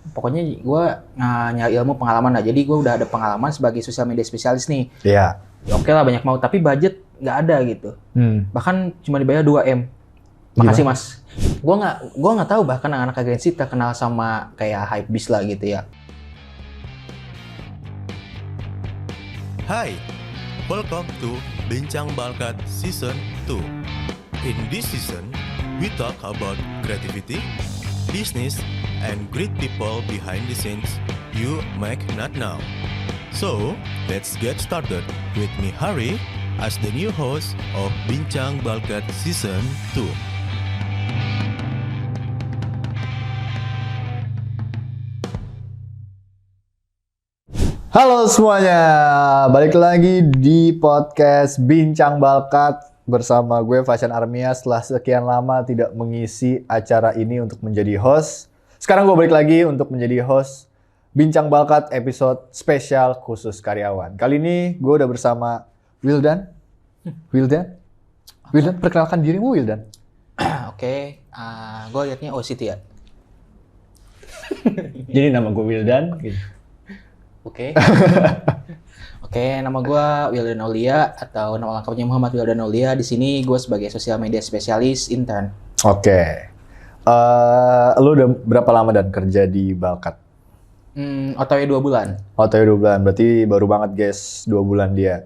Pokoknya gue nyari ilmu pengalaman lah. Jadi gue udah ada pengalaman sebagai sosial media spesialis nih. Iya. Ya oke lah banyak mau, tapi budget nggak ada gitu. Bahkan cuma dibayar 2M. Makasih mas. Gue nggak tahu bahkan anak agensi terkenal sama kayak Hypebeast lah gitu ya. Hai, welcome to Bincang Balkat Season 2. In this season, we talk about creativity, business, and great people behind the scenes you might not know. So, let's get started with me Hari as the new host of Bincang Balkat Season 2. Halo semuanya, balik lagi di podcast Bincang Balkat bersama gue Fasyan Armia setelah sekian lama tidak mengisi acara ini untuk menjadi host. Sekarang gue balik lagi untuk menjadi host Bincang Balkat episode spesial khusus karyawan. Kali ini gue udah bersama Wildan. Wildan, perkenalkan dirimu Wildan. Oke, gue liatnya OCT ya. Jadi nama gue Wildan. Oke. Oke, nama gue Wildan Aulia atau nama lengkapnya Muhammad Wildan Aulia. Di sini gue sebagai sosial media spesialis intern. Oke. Lu udah berapa lama dan kerja di Balkat? OTW 2 bulan. OTW 2 bulan, berarti baru banget guys, 2 bulan dia.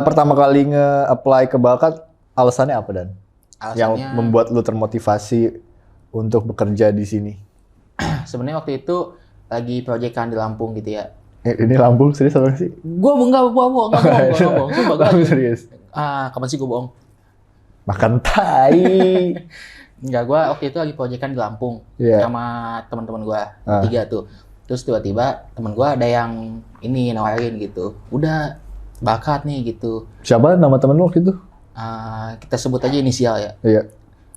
Pertama kali nge-apply ke Balkat, alasannya apa Dan? Yang membuat lu termotivasi untuk bekerja di sini? Sebenarnya waktu itu lagi proyekan di Lampung gitu ya. Ini Lampung serius apa sih? Gue enggak bohong. Sumpah gue serius. Kapan sih gue bohong? Makan tai. Enggak, gue waktu itu lagi proyekan di Lampung sama teman-teman gue 3 tuh. Terus tiba-tiba teman gue ada yang ini nawarin gitu. Udah Balkat nih gitu. Siapa nama temen lu waktu itu? Kita sebut aja inisial ya. Iya.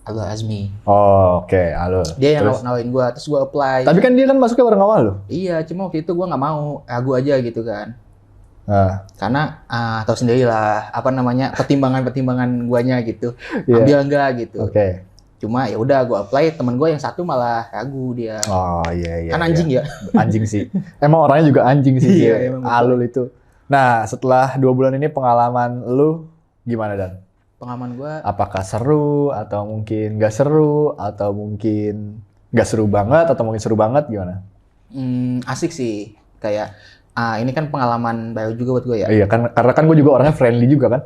Halo Azmi. Oh, oke, halo. Dia yang nawarin gue, terus gue apply. Tapi kan dia kan masuknya bareng awal lo. Iya, cuma waktu itu gue nggak mau, ragu aja gitu kan. Karena tahu sendiri lah, apa namanya, pertimbangan guanya gitu. Ambil enggak gitu. Oke. Cuma ya udah gue apply, temen gue yang satu malah ragu dia. Oh iya. Kan anjing ya. Anjing sih. Emang orangnya juga anjing sih. Iya, emang Alul itu. Nah, setelah 2 bulan ini pengalaman lu gimana Dan? Pengalaman gue, apakah seru atau mungkin nggak seru atau mungkin nggak seru banget atau mungkin seru banget gimana? Asik sih, kayak ini kan pengalaman baru juga buat gue ya. Iya kan, karena kan gue juga orangnya friendly juga kan.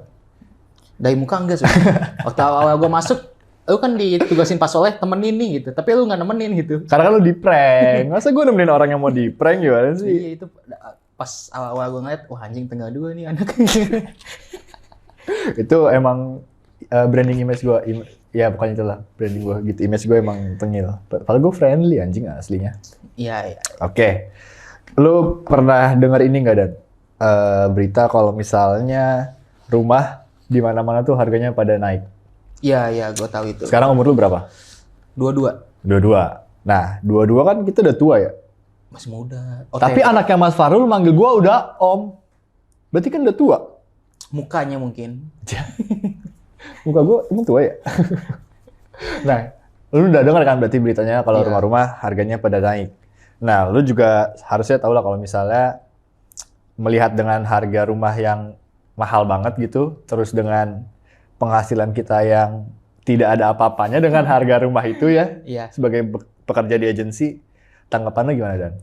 Dari muka enggak sih. Waktu awal gue masuk, lu kan ditugasin pas Soleh temenin nih gitu, tapi lu nggak nemenin gitu. Karena kan lu di prank, masa gue nemenin orang yang mau di prank gimana sih? Iya itu pas awal-awal gue ngeliat, wah anjing tengah 2 nih anak. Itu emang branding image gue, ya pokoknya itulah branding gue gitu. Image gue emang tengil. Padahal gue friendly anjing aslinya. Iya. Oke. Lu pernah dengar ini nggak Dan? Berita kalau misalnya rumah di mana-mana tuh harganya pada naik. Iya, gue tahu itu. Sekarang umur lu berapa? 22. 22. Nah, 22 kan kita udah tua ya? Masih muda. Tapi anaknya Mas Farul manggil gua udah Om. Berarti kan udah tua. Mukanya mungkin. Muka gua emang tua ya? Nah, lu udah dengar kan berarti beritanya kalau rumah-rumah harganya pada naik. Nah, lu juga harusnya tahu lah kalau misalnya melihat dengan harga rumah yang mahal banget gitu, terus dengan penghasilan kita yang tidak ada apa-apanya dengan harga rumah itu ya, sebagai pekerja di agensi, tanggapan lu gimana Dan?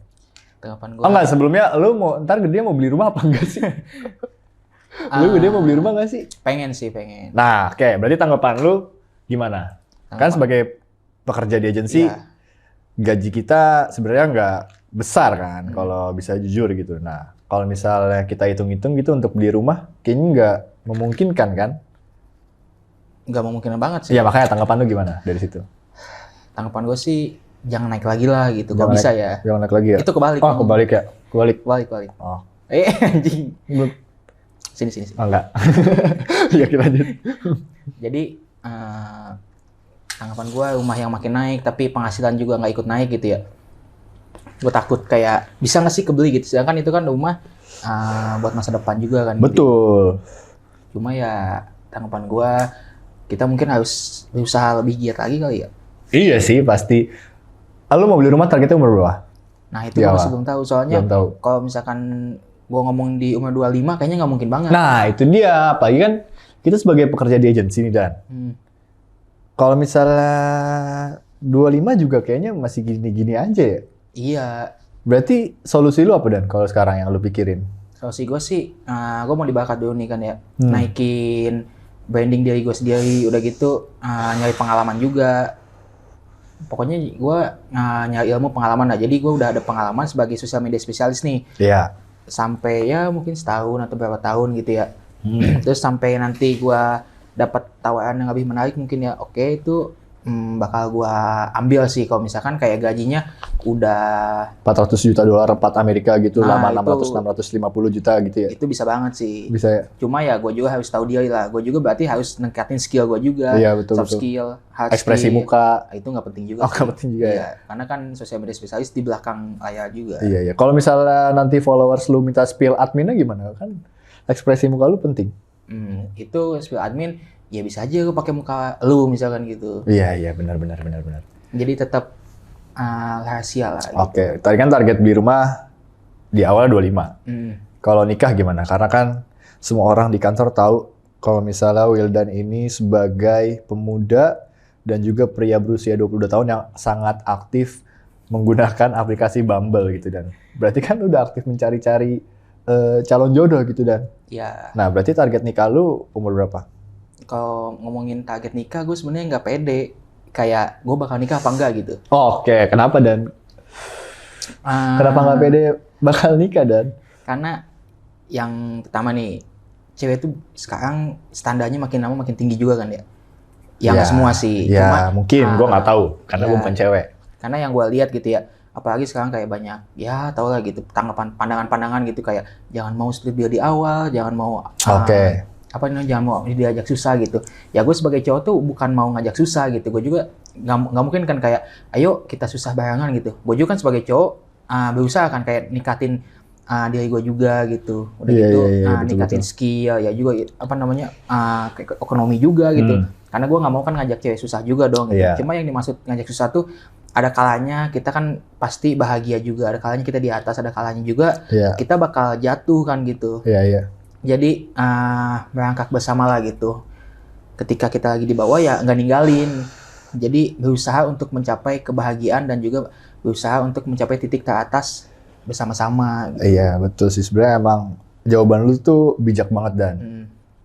Tanggapan gua. Oh enggak, sebelumnya lu ntar gede mau beli rumah apa enggak sih? Lu gede mau beli rumah enggak sih? Pengen sih, pengen. Nah, oke, berarti tanggapan lu gimana? Kan sebagai pekerja di agensi, gaji kita sebenarnya nggak besar kan, kalau bisa jujur gitu. Nah, kalau misalnya kita hitung-hitung gitu untuk beli rumah, kayaknya nggak memungkinkan kan? Nggak memungkinkan banget sih. Iya, makanya tanggapan lu gimana dari situ? Tanggapan gue sih, jangan naik lagi lah gitu, kalau bisa ya. Jangan naik lagi ya? Itu kebalik. Oh, kebalik ya? Kebalik. Oh. Anjing. Sini. Oh, enggak. Ya, kita lanjut. Jadi, tanggapan gue rumah yang makin naik, tapi penghasilan juga nggak ikut naik gitu ya. Gue takut kayak, bisa nggak sih kebeli gitu. Sedangkan itu kan rumah buat masa depan juga kan. Betul. Gitu. Cuma ya, tanggapan gue, kita mungkin harus berusaha lebih giat lagi kali ya. Iya sih, pasti. Lu mau beli rumah targetnya umur berapa? Nah itu gue masih belum tahu, soalnya kalau misalkan gue ngomong di umur 25 kayaknya nggak mungkin banget. Nah itu dia, apalagi kan kita sebagai pekerja di agensi nih Dan. Kalau misalnya 25 juga kayaknya masih gini-gini aja ya? Iya. Berarti solusi lu apa Dan kalau sekarang yang lu pikirin? Solusi gue sih, gue mau dibakat dulu nih kan ya. Naikin branding diri gue sendiri, udah gitu nyari pengalaman juga. Pokoknya gue nyari ilmu pengalaman lah. Jadi gue udah ada pengalaman sebagai social media spesialis nih. Iya. Sampai ya mungkin setahun atau berapa tahun gitu ya. Terus sampai nanti gue dapat tawaran yang lebih menarik mungkin ya, oke itu bakal gue ambil sih kalau misalkan kayak gajinya udah $400 juta $4 gitu, lama 600-650 juta gitu ya. Itu bisa banget sih. Bisa ya. Cuma ya gue juga harus tahu diri lah. Gue juga berarti harus ningkatin skill gue juga. Iya, betul, soft skill, hard ekspresi skill. muka. Itu nggak penting juga. Oh, nggak penting juga ya. Karena kan sosial media spesialis di belakang layar juga. Iya. Kalau misalnya nanti followers lu minta spill adminnya gimana? Kan ekspresi muka lu penting. Itu spill admin. Ya bisa aja lu pakai muka lu misalkan gitu. Iya, benar. Jadi tetap rahasia lah. Oke, tadi kan target beli rumah di awal 25. Kalau nikah gimana? Karena kan semua orang di kantor tahu kalau misalnya Wildan ini sebagai pemuda dan juga pria berusia 22 tahun yang sangat aktif menggunakan aplikasi Bumble gitu Dan. Berarti kan udah aktif mencari-cari calon jodoh gitu Dan. Iya. Nah, berarti target nikah lu umur berapa? Kalau ngomongin target nikah, gue sebenarnya nggak pede. Kayak gue bakal nikah apa enggak gitu. Oke, kenapa Dan? Kenapa nggak pede bakal nikah Dan? Karena yang pertama nih, cewek itu sekarang standarnya makin lama makin tinggi juga kan ya. Yang nggak semua sih. Ya, cuma, mungkin gue nggak tahu karena gue bukan cewek. Karena yang gue lihat gitu ya, apalagi sekarang kayak banyak, ya tau lah gitu, tanggapan pandangan-pandangan gitu kayak jangan mau split bill di awal, jangan mau jangan mau diajak susah gitu. Ya gue sebagai cowok tuh bukan mau ngajak susah gitu. Gue juga nggak mungkin kan kayak ayo kita susah barengan gitu. Gue juga kan sebagai cowok berusaha kan kayak nikatin diri gue juga gitu. Udah nikatin skill ya juga ekonomi juga gitu. Karena gue nggak mau kan ngajak cewek susah juga dong gitu. Cuma yang dimaksud ngajak susah tuh ada kalanya kita kan pasti bahagia juga. Ada kalanya kita di atas, ada kalanya juga kita bakal jatuh kan gitu. Jadi berangkat bersama lah gitu. Ketika kita lagi di bawah ya nggak ninggalin. Jadi berusaha untuk mencapai kebahagiaan dan juga berusaha untuk mencapai titik teratas bersama-sama. Gitu. Iya betul sih, sebenarnya emang jawaban lu tuh bijak banget Dan.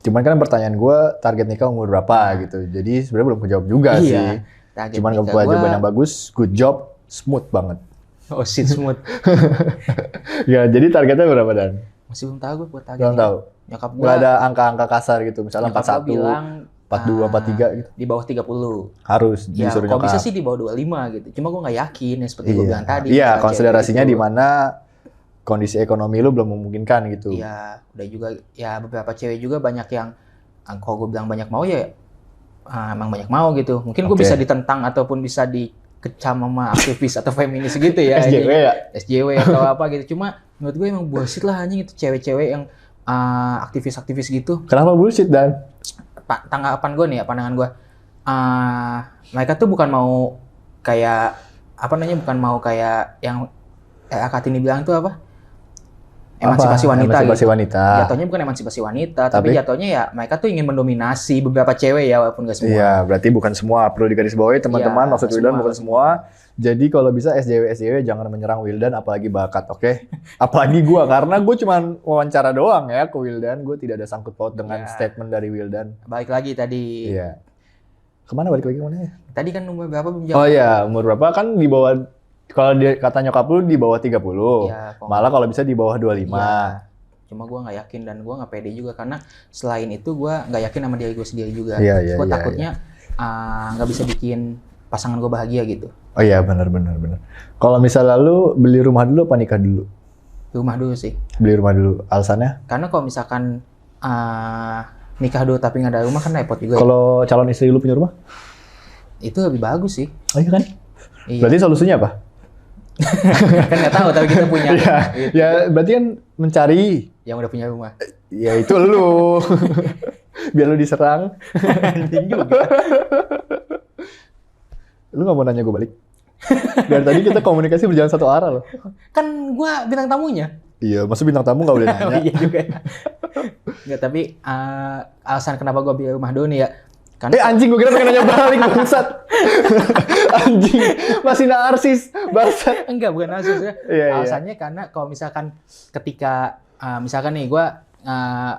Cuman kan pertanyaan gue target nikah umur berapa gitu. Jadi sebenarnya belum kejawab juga sih. Cuman kalau jawaban yang bagus, good job, smooth banget. Oh shit, smooth. Ya jadi targetnya berapa Dan? Masih belum tahu gue buat target. Belum tahu. Nyokap gue nggak ada angka-angka kasar gitu, misalnya 41, bilang, 42, 43 gitu. Di bawah 30. Harus ya, disuruh nyokap. Kalau bisa sih di bawah 25 gitu. Cuma gue nggak yakin ya seperti gue bilang tadi. Iya, konsiderasinya di mana kondisi ekonomi lu belum memungkinkan gitu. Iya, udah juga ya beberapa cewek juga banyak yang kalau gue bilang banyak mau ya emang banyak mau gitu. Mungkin gue bisa ditentang ataupun bisa dikecam sama aktivis atau feminis gitu ya. SJW ya? SJW atau apa gitu. Cuma menurut gue emang bullshit lah anjing itu cewek-cewek yang aktivis-aktivis gitu. Kenapa bullshit Dan? Tanggapan gue nih ya, pandangan gue. Mereka tuh bukan mau kayak bukan mau kayak yang Kartini bilang tuh apa? Emansipasi wanita. Emansipasi wanita. Jatuhnya bukan emansipasi wanita, tapi jatuhnya ya mereka tuh ingin mendominasi beberapa cewek ya, walaupun nggak semua. Iya, berarti bukan semua. Perlu digarisbawahi teman-teman, maksud Wildan bukan semua. Jadi kalau bisa SJW jangan menyerang Wildan, apalagi bakat, oke? Apalagi gue, karena gue cuma wawancara doang ya ke Wildan. Gue tidak ada sangkut paut dengan statement dari Wildan. Balik lagi tadi. Iya. Kemana balik lagi kemana ya? Tadi kan umur berapa belum jawab? Oh iya, umur berapa kan di bawah. Kalau dia kata nyokap lu di bawah 30, malah kalau bisa di bawah 25. Ya, cuma gue nggak yakin dan gue nggak pede juga karena selain itu gue nggak yakin sama diri gue sendiri juga. Gue takutnya nggak bisa bikin pasangan gue bahagia gitu. Oh iya benar. Kalau misalnya lu beli rumah dulu apa nikah dulu? Rumah dulu sih. Beli rumah dulu, alasannya? Karena kalau misalkan nikah dulu tapi nggak ada rumah kan repot juga. Kalau calon istri lu punya rumah? Itu lebih bagus sih. Oh iya kan? Iya. Berarti solusinya apa? Kan nggak tahu tapi kita punya. Gitu. Ya berarti kan mencari yang udah punya rumah. Ya itu lu. Biar lu diserang. Anjing juga. Lu nggak mau nanya gue balik? Dari tadi kita komunikasi berjalan satu arah loh. Kan gue bintang tamunya. Iya, masa bintang tamu nggak boleh Oh, nanya. iya juga ya. Nggak, tapi alasan kenapa gue pilih rumah dulu nih ya. Karena Anjing, gue kira pengen nanya balik, bangsat. Anjing, masih narsis, bangsat. enggak, bukan alasan. Iya. Alasannya karena kalau misalkan ketika misalkan nih gue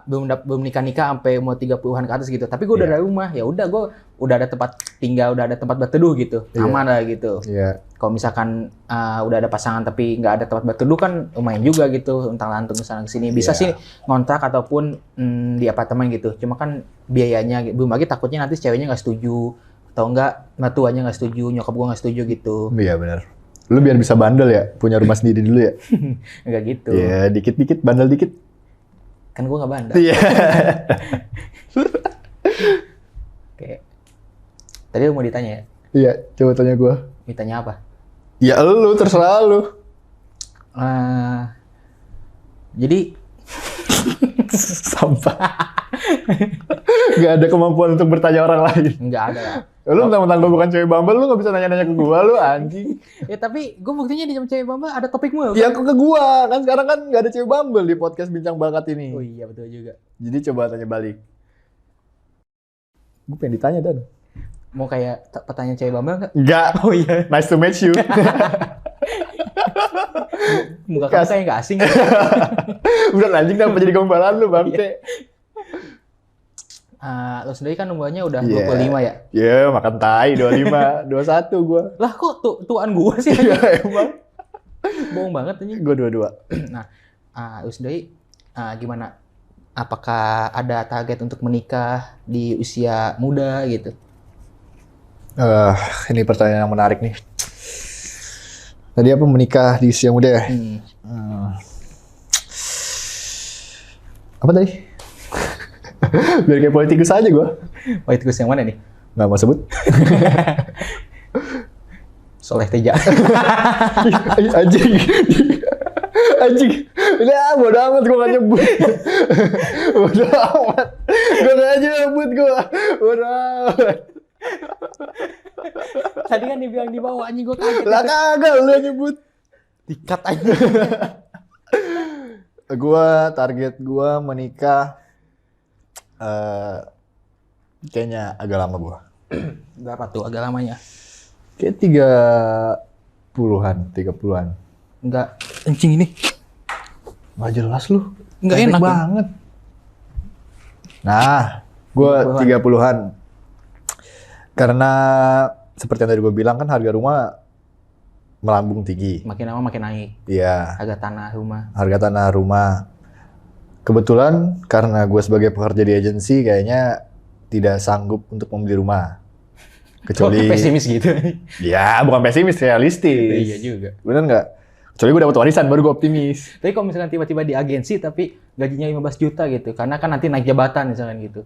belum nikah sampai umur 30-an ke atas gitu. Tapi gue udah ada rumah, ya udah gue udah ada tempat tinggal, udah ada tempat berteduh gitu. Iya. Aman lah gitu. Iya. Kalau misalkan udah ada pasangan tapi nggak ada tempat berteduh kan lumayan juga gitu, untang-lantung kesana kesini. Bisa Iya. sih ngontrak ataupun di apartemen gitu. Cuma kan biayanya, belum lagi takutnya nanti ceweknya nggak setuju atau enggak mertuanya nggak setuju, nyokap gua nggak setuju gitu. Iya benar. Lu biar bisa bandel ya, punya rumah sendiri dulu ya. Nggak gitu. Iya, dikit-dikit, bandel dikit. Kan gua nggak bandel. Iya. Oke. Tadi lu mau ditanya ya? Iya, coba tanya gue. Ditanya apa? Ya lu, terserah lu. Jadi Sampah. Gak ada kemampuan untuk bertanya orang lain. nggak ada lah. Lu mentang-mentang gue bukan cewek Bumble, lu gak bisa nanya-nanya ke gue, lu anjing. Ya tapi gue buktinya di cewek Bamba ada topikmu Ya ke gue, kan sekarang kan gak ada cewek Bumble di podcast Bincang Bakat ini. Oh iya betul juga. Jadi coba tanya balik. Gue pengen ditanya, Dan. Mau kayak pertanyaan cewek Bamba nggak? Enggak. Oh iya. Nice to meet you. Muka kamu kayak nggak asing. Udah anjing, kenapa jadi gombalan lu, bangke. Lo sendiri kan umurnya udah Iya. 25 ya? Ya, makan tai, 25, 21 gue. Lah kok tuan gue sih? Iya, emang. Bohong banget ini. Gue 22. Nah, lo sendiri gimana? Apakah ada target untuk menikah di usia muda gitu? Ini pertanyaan yang menarik nih. Tadi apa, menikah di usia muda ya? Apa tadi? Biar kayak politikus aja gue. Politikus yang mana nih? Nggak mau sebut. Soleh Teja. Anjing. Anjing. Udah, bodo amat gue gak nyebut. Bodo amat. Gue gak aja nyebut gue. Bodo amat. Tadi kan dibilang di bawah, anjing gue kaget. Lah kagak lu yang nyebut. Dikat aja. Target gue menikah kayaknya agak lama gue. Berapa tuh agak lamanya? Kayak 30-an. Enggak, anjing ini. Nggak jelas lu. Nggak Pendek enak, ya? banget. Nah, gue 30-an. Karena seperti yang tadi gue bilang kan harga rumah melambung tinggi. Makin lama makin naik. Iya, Harga tanah rumah. harga tanah rumah. Kebetulan karena gue sebagai pekerja di agensi kayaknya tidak sanggup untuk membeli rumah. Kecuali Pesimis gitu. ya bukan pesimis, realistis. Iya juga. Bener nggak? Kecuali gue dapat warisan baru gue optimis. Tapi kalau misalkan tiba-tiba di agensi tapi gajinya 15 juta gitu, karena kan nanti naik jabatan misalkan gitu.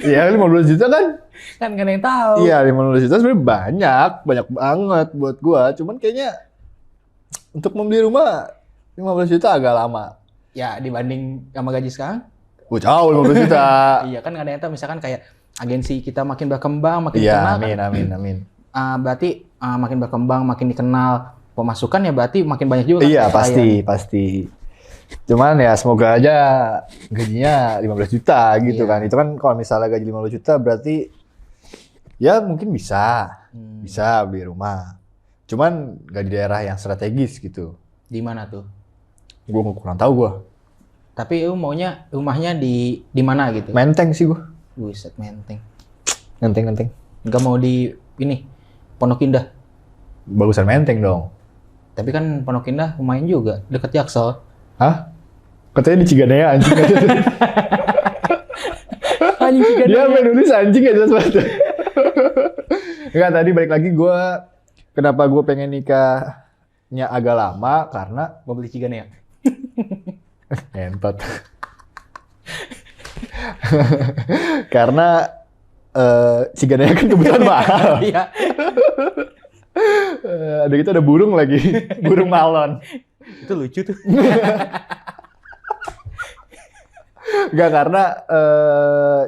Iya 15 juta kan? Kan nggak ada yang tahu. Iya 15 juta sebenarnya banyak banget buat gue. Cuman kayaknya untuk membeli rumah 15 juta agak lama. Ya dibanding sama gaji sekarang. Jauh 15 juta. Iya kan nggak ada yang tahu. Misalkan kayak agensi kita makin berkembang, makin Iya, dikenal. amin. Berarti makin berkembang, makin dikenal. Pemasukan ya berarti makin banyak juga. Iya kan klien. pasti. Cuman ya semoga aja gajinya 15 juta gitu Iya. kan. Itu kan kalau misalnya gaji 15 juta berarti ya mungkin bisa beli rumah. Cuman gak di daerah yang strategis gitu. Di mana tuh? Gue kurang tahu gue. Tapi lu maunya rumahnya di mana gitu? Menteng sih gue. Buset, Menteng. Menteng. Nggak mau di ini Pondok Indah. Bagusan Menteng dong. Tapi kan Pondok Indah lumayan juga, deket Jaksel. Hah? Katanya di Ciganea anjing. Anjing juga Dia sampai nulis anjing ya jelas banget. Enggak, tadi balik lagi gue kenapa gue pengen nikahnya agak lama karena mau beli Ciganea. entot. Karena Ciganea kan kebetulan mahal. Iya. Ada gitu ada burung lagi, burung malon. Itu lucu tuh. Gak karena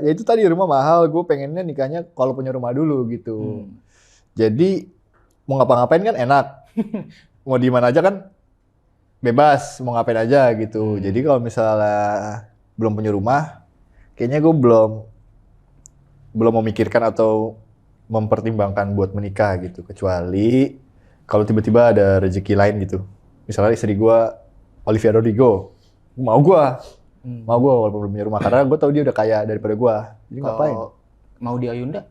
ya itu tadi rumah mahal, gue pengennya nikahnya kalau punya rumah dulu gitu. Jadi mau ngapa-ngapain kan enak, mau di mana aja kan bebas, mau ngapain aja gitu. Jadi kalau misalnya belum punya rumah, kayaknya gue belum memikirkan atau mempertimbangkan buat menikah gitu. Kecuali kalau tiba-tiba ada rezeki lain gitu. Misalnya istri gue Olivia Rodrigo, mau gue walaupun belum punya rumah karena gue tahu dia udah kaya daripada gue. Jadi ngapain? Mau di Ayunda?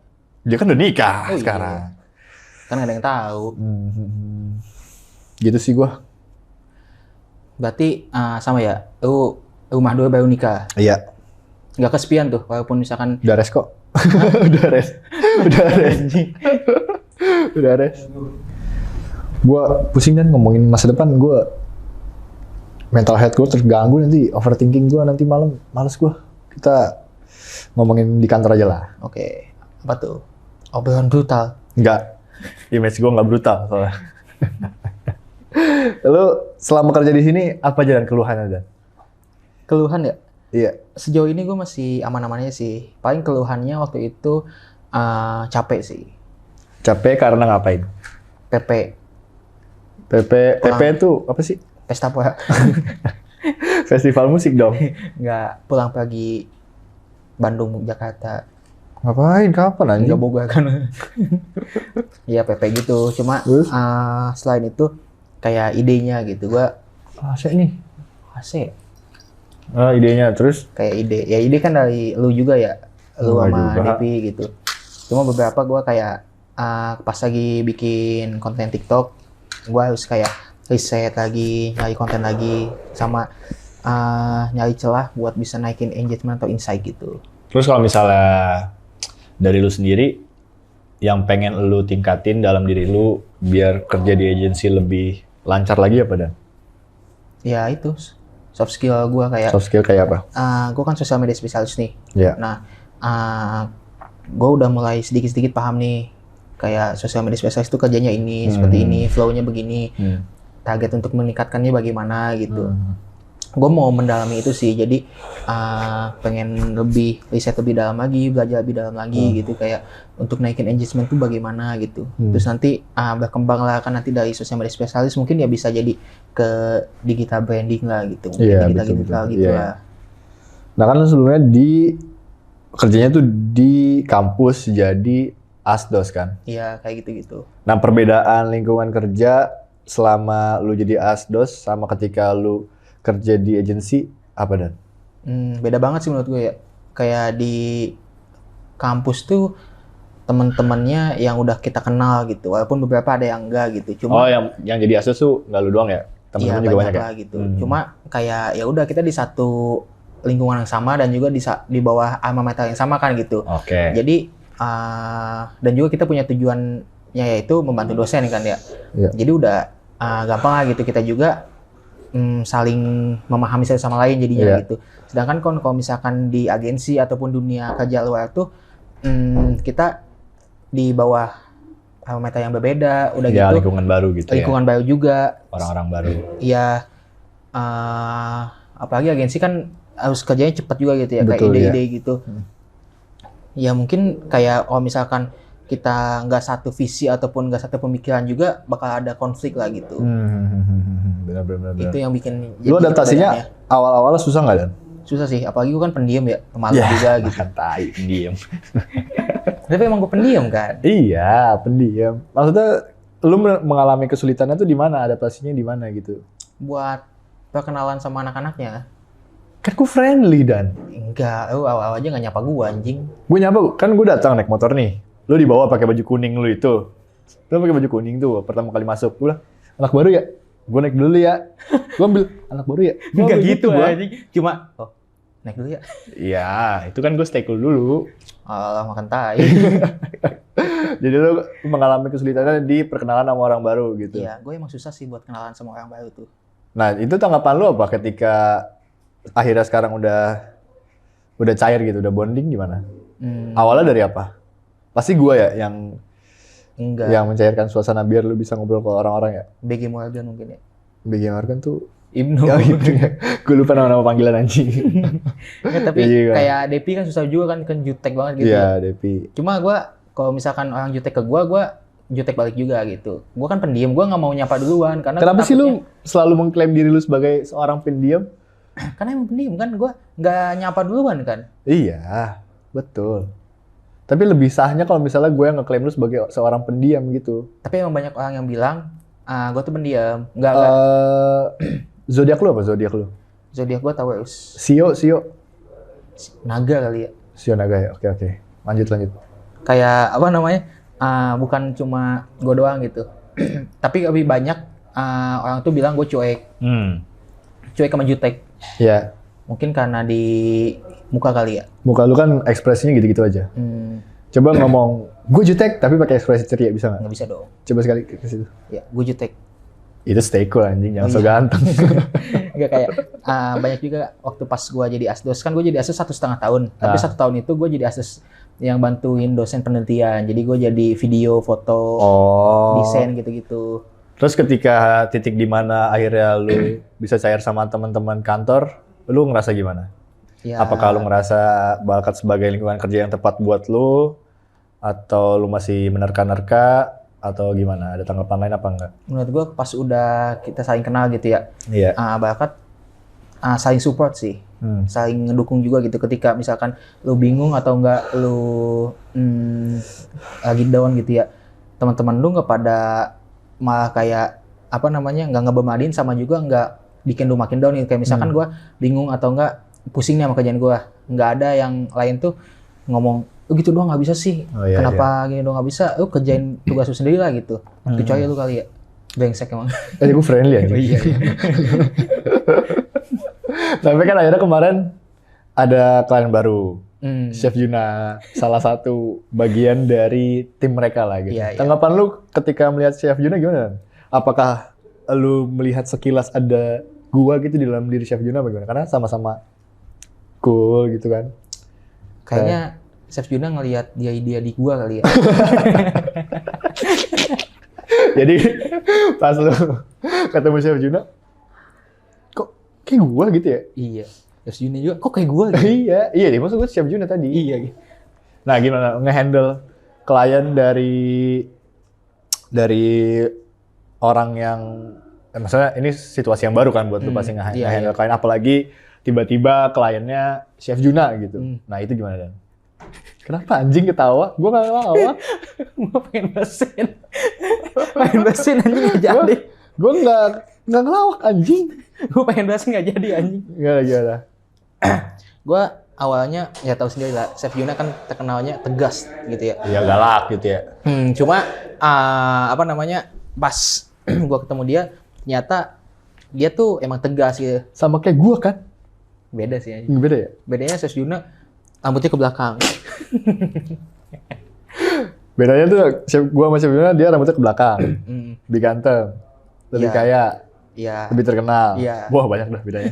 Dia kan udah nikah sekarang. Iya. Kan gak ada yang tahu. Gitu sih gue. Berarti sama ya, lu rumah dua baru nikah? Iya. Nggak kesepian tuh, walaupun misalkan... Udah res kok. Udah res. Udah res. Gue pusing dan ngomongin masa depan, gue mental health gue terganggu nanti, overthinking gue nanti malam, males gue. Kita ngomongin di kantor aja lah. Oke. Apa tuh? Obrolan brutal? Enggak. Image gue nggak brutal soalnya. Lalu selama kerja di sini apa aja dan keluhannya Dan? Keluhan ya? Iya. Sejauh ini gue masih aman-amannya sih. Paling keluhannya waktu itu capek sih. Capek karena ngapain? PP. PP itu apa sih? Pesta apa? Festival musik dong. Nggak, pulang pagi Bandung, Jakarta. Ngapain? Kapan anjing? Nggak Bogor kan. Iya PP gitu. Cuma selain itu kayak idenya gitu. Gue AC nih. AC. Idenya terus? Kayak ide kan dari lu juga ya. Lu sama Devi gitu. Cuma beberapa gue kayak pas lagi bikin konten TikTok, gue harus kayak riset lagi, nyari konten lagi, sama nyari celah buat bisa naikin engagement atau insight gitu. Terus kalau misalnya dari lu sendiri, yang pengen lu tingkatin dalam diri lu biar kerja di agensi lebih lancar lagi apa Dan? Ya itu, soft skill gue kayak... Soft skill kayak apa? Gue kan social media spesialis nih. Yeah. Nah, gue udah mulai sedikit-sedikit paham nih. Kayak social media spesialis itu kerjanya ini, seperti ini, flow-nya begini. Target untuk meningkatkannya bagaimana gitu. Gue mau mendalami itu sih, jadi pengen lebih riset lebih dalam lagi, belajar lebih dalam lagi gitu, kayak untuk naikin engagement tuh bagaimana gitu. Terus nanti berkembang lah kan nanti dari social media spesialis mungkin ya bisa jadi ke digital branding lah gitu, mungkin digital gitu lah. Nah kan sebelumnya kerjanya tuh di kampus jadi asdos kan? Iya kayak gitu-gitu. Nah perbedaan lingkungan kerja selama lu jadi asdos sama ketika lu kerja di agensi apa Dan? Beda banget sih menurut gue ya. Kayak di kampus tuh temen-temennya yang udah kita kenal gitu. Walaupun beberapa ada yang enggak gitu. Cuma yang jadi asdos tuh nggak lu doang ya? Temen-temen juga banyak lah, gitu. Cuma kayak ya udah kita di satu lingkungan yang sama dan juga di bawah alma mater yang sama kan gitu. Oke. Jadi dan juga kita punya tujuannya yaitu membantu dosen kan ya. Jadi udah gampang lah gitu, kita juga saling memahami satu sama lain jadinya gitu. Sedangkan kalau misalkan di agensi ataupun dunia kerja luar tuh kita di bawah parameter yang berbeda, udah gitu. Lingkungan baru gitu lingkungan baru juga. Orang-orang baru. Iya. Apalagi agensi kan harus kerjanya cepat juga gitu ya. Betul, kayak ide-ide gitu. Ya mungkin kayak kalau misalkan kita nggak satu visi ataupun nggak satu pemikiran juga bakal ada konflik lah gitu. Benar. Itu yang bikin. Lu adaptasinya awal-awal susah nggak Dan? Susah sih, apalagi gue kan pendiam ya, pemalu juga gitu. Tai pendiam. Tapi emang gue pendiam kan? Iya, pendiam. Maksudnya lu mengalami kesulitannya tuh di mana? Adaptasinya di mana gitu? Buat perkenalan sama anak-anaknya. Kan gue friendly Dan. Enggak, lu awal-awal aja nggak nyapa gue anjing. Gue nyapa, kan gue datang naik motor nih. Lu dibawa pakai baju kuning lu itu. Lu pakai baju kuning tuh pertama kali masuk. Gue bilang, anak baru ya? Gue naik dulu ya. Gue ambil anak baru ya? Enggak gitu anjing. Cuma, naik dulu ya? Iya, itu kan gue stay cool dulu. Alah, makan tai. Jadi lu mengalami kesulitannya di perkenalan sama orang baru gitu. Iya, gue emang susah sih buat kenalan sama orang baru tuh. Nah, itu tanggapan lu apa ketika akhirnya sekarang udah cair gitu, udah bonding gimana? Awalnya dari apa? Pasti gue ya yang Enggak. Yang mencairkan suasana biar lu bisa ngobrol ke orang-orang ya? BG Morgan mungkin ya. BG Morgan tuh Ibnu. ya gitu ya. Gue lupa nama-nama panggilan anjing. Nggak, tapi Iya. kayak Depi kan susah juga kan jutek banget gitu. Iya, Ya. Depi. Cuma gue kalau misalkan orang jutek ke gue jutek balik juga gitu. Gue kan pendiam, gue nggak mau nyapa duluan karena Kenapa sih takutnya- lu selalu mengklaim diri lu sebagai seorang pendiam? Karena emang pendiam kan, gue nggak nyapa duluan kan. Iya, betul. Tapi lebih sahnya kalau misalnya gue yang ngeklaim lu sebagai seorang pendiam gitu. Tapi emang banyak orang yang bilang, gue tuh pendiam. Nggak. Zodiak lu apa zodiak lu? Zodiak gue Taurus. Sio. Naga kali ya. Sio naga ya. Oke. Lanjut. Kayak apa namanya? Bukan cuma gue doang gitu. Tapi lebih banyak orang tuh bilang gue cuek. Cuek sama jutek. Ya, Mungkin karena di muka kali ya. muka lu kan ekspresinya gitu-gitu aja. Coba ngomong, gue jutek tapi pakai ekspresi ceria bisa nggak? Nggak bisa dong. Coba sekali ke situ. Ya, gue jutek. Itu stay cool anjing, jangan Oh, so iya. ganteng. Nggak kayak banyak juga waktu pas gue jadi asdos kan gue jadi asdos 1,5 tahun. Tapi 1 tahun itu gue jadi asdos yang bantuin dosen penelitian. Jadi gue jadi video, foto, desain gitu-gitu. Terus ketika titik di mana akhirnya lu bisa cair sama teman-teman kantor, lu ngerasa gimana? Ya, Apakah lu ngerasa bakat sebagai lingkungan kerja yang tepat buat lu? Atau lu masih menerka-nerka? Atau gimana? Ada tanggapan lain apa enggak? menurut gue pas udah kita saling kenal gitu ya, Iya. bakat saling support sih. Saling ngedukung juga gitu ketika misalkan lu bingung atau enggak lu lagi down gitu ya, teman-teman lu nggak pada malah kayak apa namanya nggak ngebemadin sama juga nggak bikin lu makin down gitu. Kayak misalkan gua bingung atau enggak pusing nih sama kerjaan gua, nggak ada yang lain tuh ngomong gitu doang nggak bisa sih, Oh, iya, kenapa gini doang nggak bisa, lu kerjain tugas lu sendiri lah gitu. Kecuali lu kali ya brengsek emang. Gue friendly aja. Iya. Tapi kan akhirnya kemarin ada klien baru. Hmm. Chef Juna, salah satu bagian dari tim mereka lah gitu. Iya, iya. Tanggapan lu ketika melihat Chef Juna gimana? Apakah lu melihat sekilas ada gua gitu di dalam diri Chef Juna bagaimana? Karena sama-sama cool gitu kan. Kayaknya Chef Juna ngelihat dia di gua kali ya. Jadi pas lu ketemu Chef Juna, kok kayak gua gitu ya? Iya. Chef Juna juga kok kayak gua gitu. Iya deh, maksud gue Chef Juna tadi. Iya gitu. Nah, gimana ngehandle klien dari orang yang maksudnya ini situasi yang baru kan buat lu pasti iya, ngehandle iya. klien, apalagi tiba-tiba kliennya Chef Juna gitu. Nah, itu gimana Dan? Kenapa anjing ketawa? Gua nggak ketawa. Gua pengen mesin. Pengen mesin anjing nggak jadi. Gua nggak ngelawak anjing. Gua pengen mesin nggak jadi anjing. Gimana? Gua awalnya ya tahu sendiri lah, Chef Juna kan terkenalnya tegas gitu ya. Iya galak gitu ya. Cuma apa namanya pas gua ketemu dia ternyata dia tuh emang tegas gitu. Sama kayak gua kan? Beda sih anjing. Beda ya? Bedanya Chef Juna rambutnya ke belakang. Bedanya tuh gua sama Chef Juna dia rambutnya ke belakang. Lebih ganteng. Lebih Iya. kaya. Iya. Lebih terkenal. Iya. Wah, banyak dah bedanya.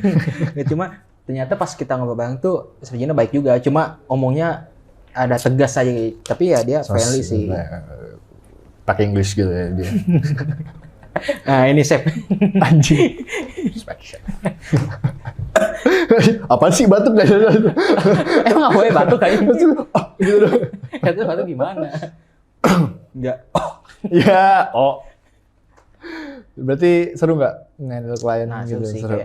Ya, cuma ternyata pas kita ngobrol bareng tuh sebenarnya baik juga, cuma omongnya ada tegas aja gitu. Tapi ya dia friendly sih. Pakai English gitu ya dia. Nah ini Chef. Anjing. Apaan sih batuk? Emang nggak boleh batuk kayaknya. Gitu dong. Kata batuk gimana? Enggak. Ya, Berarti seru nggak nge-handle klien Nah gitu? seru sih Seru.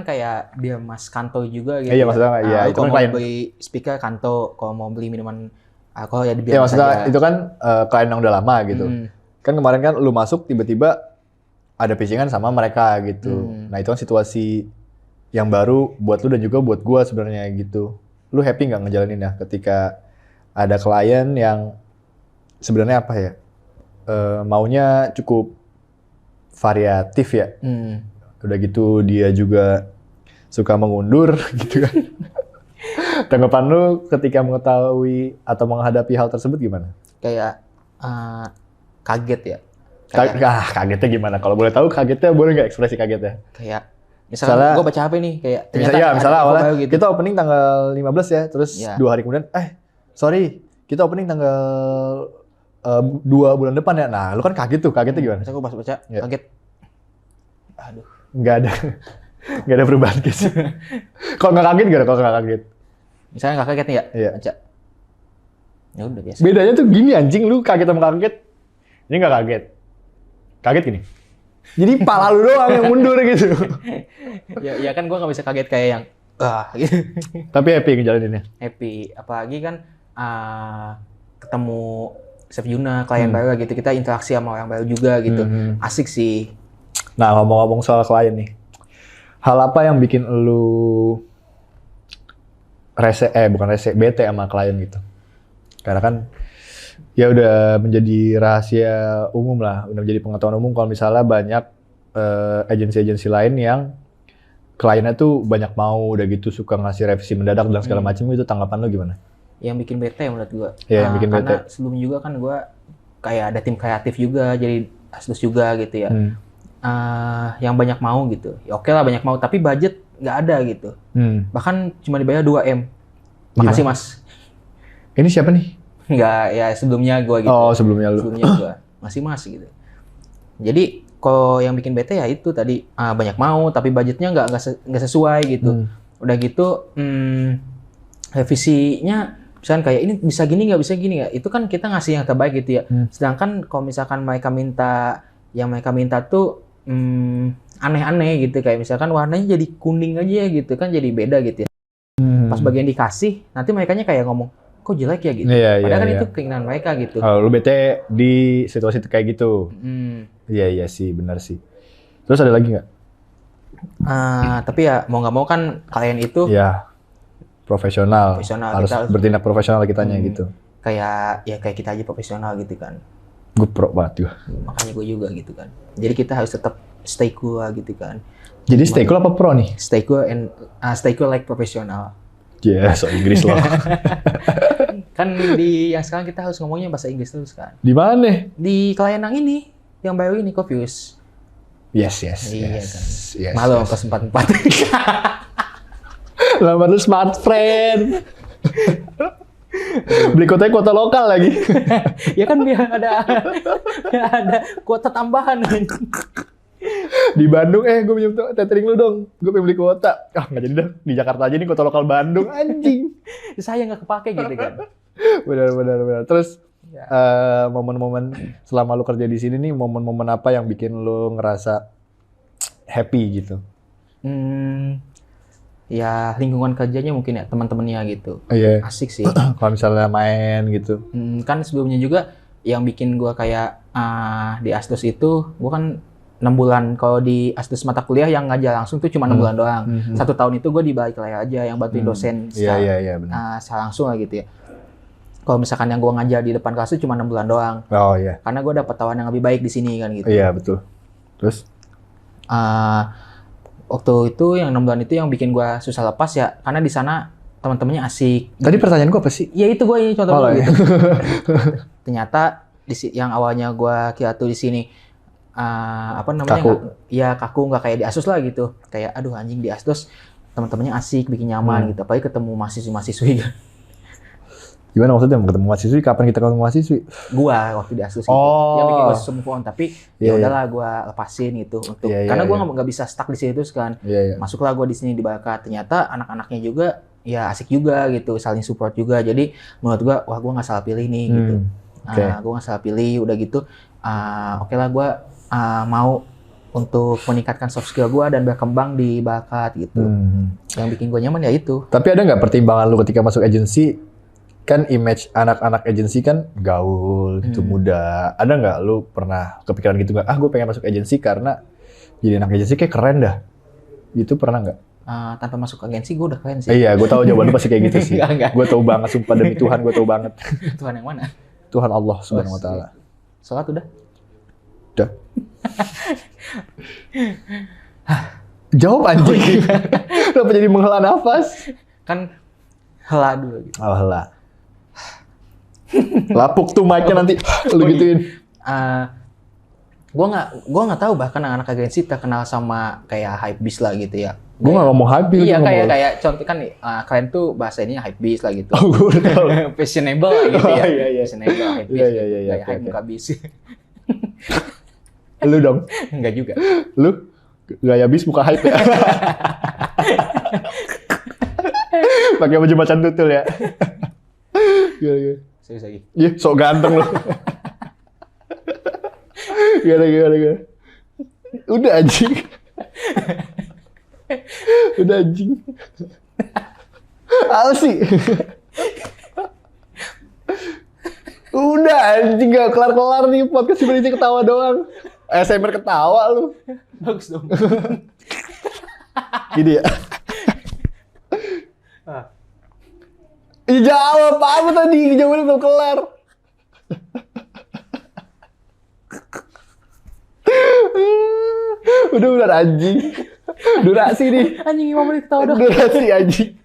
kayak dia Mas Kanto juga gitu. Iya, maksudnya iya, Lu itu kalau kan mau klien. beli speaker Kanto, kalau mau beli minuman alkohol ya Ya dibilang maksudnya saja. itu kan klien yang udah lama gitu. Kan kemarin kan lu masuk tiba-tiba ada pitchingan sama mereka gitu. Nah itu kan situasi yang baru buat lu dan juga buat gua sebenarnya gitu. Lu happy nggak ngejalanin ya ketika ada klien yang sebenarnya apa ya? Maunya cukup variatif ya. Udah gitu dia juga suka mengundur gitu kan. Tanggapan lu ketika mengetahui atau menghadapi hal tersebut gimana? Kayak kaget ya. Kagetnya gimana? Kalau boleh tahu kagetnya boleh nggak ekspresi kagetnya? Kayak misalnya gue baca HP nih kayak ternyata Misalnya ada awalnya info baru gitu. kita opening tanggal 15 ya, terus Iya. 2 hari kemudian sorry, kita opening tanggal 2 bulan depan ya. Nah, lu kan kagetnya gimana? Terus aku pas baca, Ya. kaget. Aduh. Nggak ada perubahan gitu. Kalau nggak kaget gimana? Kalau nggak kaget? Misalnya nggak kaget nih ya, Iya. baca. Ya udah biasa. Bedanya tuh gini anjing, lu kaget sama kaget. Ini nggak kaget. Kaget gini. Jadi pala lu doang yang mundur gitu. Ya kan gue nggak bisa kaget kayak yang gitu. Tapi happy ngejalaninnya. Happy. Apalagi kan ketemu Chef Juna, klien baru gitu. Kita interaksi sama orang baru juga gitu. Asik sih. Nah, ngomong-ngomong soal klien nih. Hal apa yang bikin lu bete sama klien gitu? Karena kan ya udah menjadi rahasia umum lah, udah menjadi pengetahuan umum kalau misalnya banyak agensi-agensi lain yang kliennya tuh banyak mau, udah gitu suka ngasih revisi mendadak dan segala macam. Itu tanggapan lu gimana? Yang bikin bete menurut gue. Iya, yang bikin karena bete. sebelum juga kan gue kayak ada tim kreatif juga, jadi asdos juga gitu ya. Yang banyak mau gitu. Ya oke lah banyak mau, tapi budget nggak ada gitu. Bahkan cuma dibayar 2M. Makasih Gimana? Mas. Ini siapa nih? Nggak, ya sebelumnya gue gitu. Oh, sebelumnya lu. Sebelumnya gue. Masih Mas gitu. Jadi kalau yang bikin bete ya itu tadi banyak mau tapi budgetnya nggak sesuai gitu. Udah gitu revisinya misalkan kayak ini bisa gini nggak bisa gini nggak, itu kan kita ngasih yang terbaik gitu ya. Sedangkan kalau misalkan mereka minta tuh aneh-aneh gitu, kayak misalkan warnanya jadi kuning aja gitu kan, jadi beda gitu ya. Pas bagian dikasih nanti merekanya kayak ngomong kok jelek ya gitu. Iya, Padahal kan iya. itu keinginan mereka gitu. Oh, lu bete di situasi kayak gitu. Iya sih, benar sih. Terus ada lagi nggak? Tapi ya mau nggak mau kan kalian itu Ya, profesional. Profesional, Harus kita harus- bertindak profesional kitanya gitu. kayak kita aja profesional gitu kan. Gue pro banget juga. Makanya gue juga gitu kan. Jadi kita harus tetap stay cool lah gitu kan. Jadi stay cool apa pro nih? Stay cool like profesional. Ya, so Inggris loh. Kan di yang sekarang kita harus ngomongnya bahasa Inggris terus kan. Di mana? Di klien yang ini, yang baru ini Copius. Yes. Iya kan. Yes, Malu yes. ke 44. Lamar lu smart friend. Beli kuota lokal lagi. Ya kan biar ada kuota tambahan. Di Bandung, gue pinjam tethering lu dong. Gue pengen beli kuota. Nggak jadi dah. Di Jakarta aja nih kuota lokal Bandung. Anjing. Saya nggak kepake gitu kan. Benar. Terus Ya. momen-momen selama lu kerja di sini nih, momen-momen apa yang bikin lu ngerasa happy gitu? Ya lingkungan kerjanya mungkin ya, teman-temannya gitu. Iya. Asik sih. Kalau misalnya main gitu. Kan sebelumnya juga yang bikin gue kayak di Asdos itu, gue kan 6 bulan. Kalau di Asdos mata kuliah yang ngajar langsung tuh cuma 6 bulan doang. 1 tahun itu gue di balik layar aja, yang bantuin dosen Iya, benar. secara langsung lah gitu ya. Kalau misalkan yang gue ngajar di depan kelas itu cuma 6 bulan doang. Oh iya. Karena gue dapet tawaran yang lebih baik di sini kan gitu. Iya, betul. Terus? Waktu itu yang 6 bulan itu yang bikin gue susah lepas ya, karena di sana teman-temannya asik. Tadi pertanyaan gue apa sih? Ya itu gue ini contoh Oh, dulu iya. gitu. Ternyata yang awalnya gue kira tuh di sini Kaku. kaku, nggak kayak di Asdos lah gitu. Kayak aduh anjing, di Asdos teman-temannya asik, bikin nyaman gitu. Apalagi ketemu mahasiswi. Gimana maksudnya ketemu mahasiswi? Kapan kita ketemu mahasiswi? Gua waktu di Asdos gitu. Oh. Yang bikin gue susah move on, tapi Iya, ya udahlah gue lepasin gitu untuk karena gue nggak bisa stuck di situ terus kan. Iya. Masuklah gue di sini di Bakat. Ternyata anak-anaknya juga ya asik juga gitu, saling support juga. Jadi menurut gue, wah gue nggak salah pilih nih gitu. Gue nggak salah pilih, udah gitu. Oke lah gue mau untuk meningkatkan soft skill gue dan berkembang di Bakat gitu. Yang bikin gue nyaman ya itu. Tapi ada nggak pertimbangan lu ketika masuk agensi? Kan image anak-anak agensi kan gaul, gitu, muda. Ada nggak lu pernah kepikiran gitu nggak? Gue pengen masuk agensi karena jadi anak agensi kayak keren dah. Gitu pernah nggak? Tanpa masuk agensi gue udah keren sih. Iya, gue tahu jawaban lu pasti kayak gitu sih. Enggak. Gue tahu banget, sumpah demi Tuhan, gue tahu banget. Tuhan yang mana? Tuhan Allah Subhanahu Wa Taala. Sholat udah? Udah. Jawab anjing. Kenapa jadi menghela nafas? Kan hela dulu gitu. Oh, hela. Lapuk tuh mic-nya nanti lu gituin. Gue nggak tahu bahkan anak-anak agensi terkenal sama kayak hypebeast lah gitu ya. Gue nggak ngomong hype beast. Iya kayak contoh kan kalian tuh bahasa ininya hype beast lah gitu. Oh, gue udah tahu. Fashionable lah gitu ya. Oh, iya. Fashionable hype beast. Iya, Kayak hype oke. muka bis. Lu dong. Enggak juga. Lu gaya bis muka hype ya. Pakai baju macan tutul ya. Gila. Serius lagi. Iya, sok ganteng lu. Gila. Udah anjing. Apa sih? Udah anjing, gak kelar-kelar nih podcast berisi ketawa doang. ASMR ketawa lu. Bagus dong. Gini ya. Ih, jawab apa tadi? Jawabannya belum kelar. Udah anjing. Durasi nih. Anjing 5 menit ketawa dong. Durasi anjing.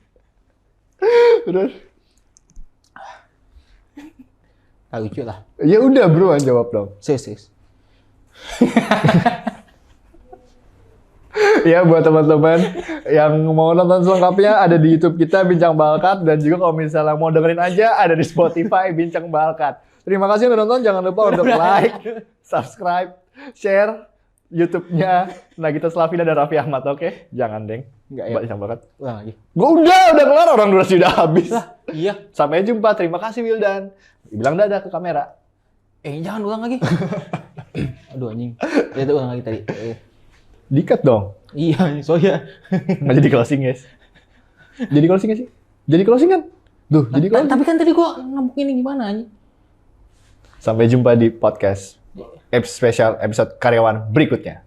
Udah. Lucu lah. Ya udah bro, jawab dong. Serius. Ya buat teman-teman yang mau nonton selengkapnya ada di YouTube kita Bincang Balkat, dan juga kalau misalnya mau dengerin aja ada di Spotify Bincang Balkat. Terima kasih udah nonton, jangan lupa untuk like, subscribe, share YouTube-nya Nagita Slavina dan Raffi Ahmad, oke? Jangan deng. Enggak ya. Bincang Balkat. Ulang lagi. Gue udah kelar, orang durasi udah habis. Iya. Sampai jumpa, terima kasih Wildan. Bilang dadah ke kamera. Jangan ulang lagi. Aduh anjing. Ya ulang lagi tadi. Dikat dong. Iya, soalnya. Nggak jadi closing guys. Jadi closing nggak sih? Jadi closing kan? Duh, jadi closing. Tapi kan tadi gua ngambuk ini gimana anjing? Sampai jumpa di podcast spesial episode karyawan berikutnya.